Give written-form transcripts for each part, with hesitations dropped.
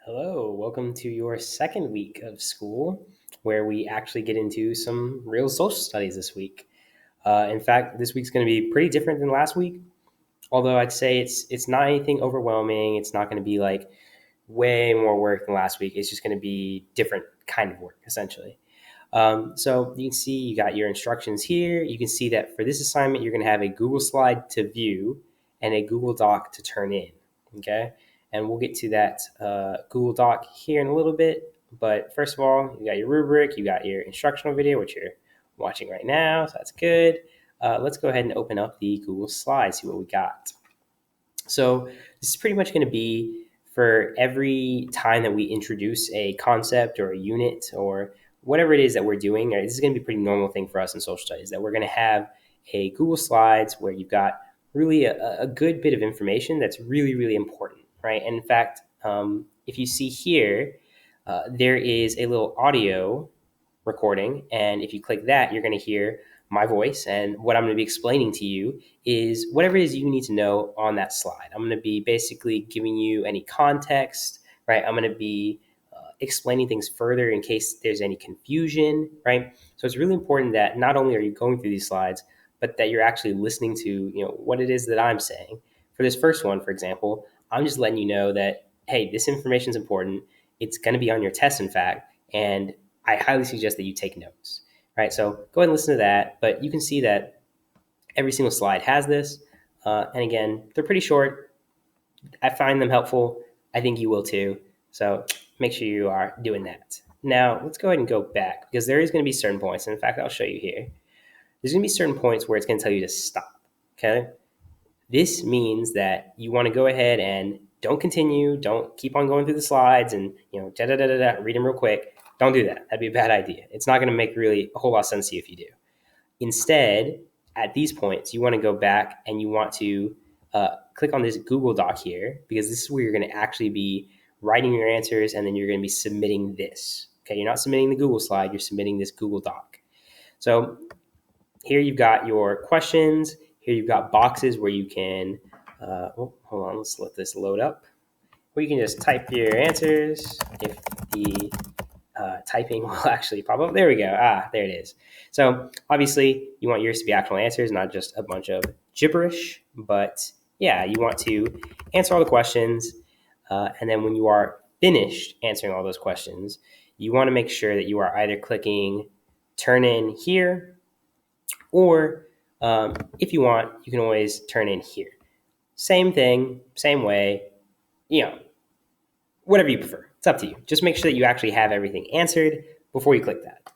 Hello, welcome to your second week of school, where we actually get into some real social studies this week. In fact, this week's going to be pretty different than last week. Although I'd say it's not anything overwhelming. It's not going to be like way more work than last week. It's just going to be different kind of work essentially. So you can see you got your instructions here. You can see that for this assignment, you're going to have a Google slide to view and a Google Doc to turn in. Okay. And we'll get to that Google Doc here in a little bit. But first of all, you got your rubric, you got your instructional video, which you're watching right now. So that's good. Let's go ahead and open up the Google Slides, see what we got. So this is pretty much going to be for every time that we introduce a concept or a unit or whatever it is that we're doing. This is going to be a pretty normal thing for us in social studies, that we're going to have a Google Slides where you've got really a good bit of information that's really, really important, right? And in fact, if you see here, there is a little audio recording. And if you click that, you're going to hear my voice. And what I'm going to be explaining to you is whatever it is you need to know on that slide. I'm going to be basically giving you any context, right? I'm going to be explaining things further in case there's any confusion, right? So it's really important that not only are you going through these slides, but that you're actually listening to, what it is that I'm saying. For this first one, for example, I'm just letting you know that, hey, this information is important. It's going to be on your test, in fact, and I highly suggest that you take notes, right? So go ahead and listen to that. But you can see that every single slide has this. And again, they're pretty short. I find them helpful. I think you will too. So make sure you are doing that. Now, let's go ahead and go back because there is going to be certain points. And in fact, I'll show you here. There's going to be certain points where it's going to tell you to stop. Okay. This means that you want to go ahead and don't continue. Don't keep on going through the slides and, read them real quick. Don't do that. That'd be a bad idea. It's not going to make really a whole lot of sense to you if you do. Instead, at these points, you want to go back and you want to click on this Google Doc here because this is where you're going to actually be writing your answers and then you're going to be submitting this. Okay, you're not submitting the Google slide, you're submitting this Google Doc. So here you've got your questions. Here you've got boxes where you can, hold on, let's let this load up. Where you can just type your answers if the typing will actually pop up. There we go. There it is. So obviously you want yours to be actual answers, not just a bunch of gibberish. But yeah, you want to answer all the questions. And then when you are finished answering all those questions, you want to make sure that you are either clicking turn in here or if you want, you can always turn in here. Same thing, same way, whatever you prefer. It's up to you. Just make sure that you actually have everything answered before you click that.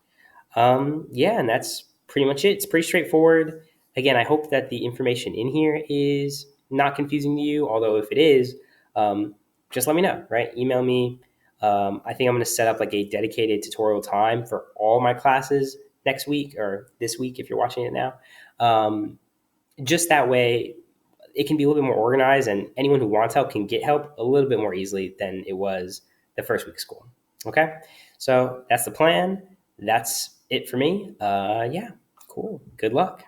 And that's pretty much it. It's pretty straightforward. Again, I hope that the information in here is not confusing to you, although if it is, just let me know, right? Email me. I think I'm going to set up like a dedicated tutorial time for all my classes next week or this week if you're watching it now. Just that way, it can be a little bit more organized and anyone who wants help can get help a little bit more easily than it was the first week of school. Okay. So that's the plan. That's it for me. Yeah, cool. Good luck.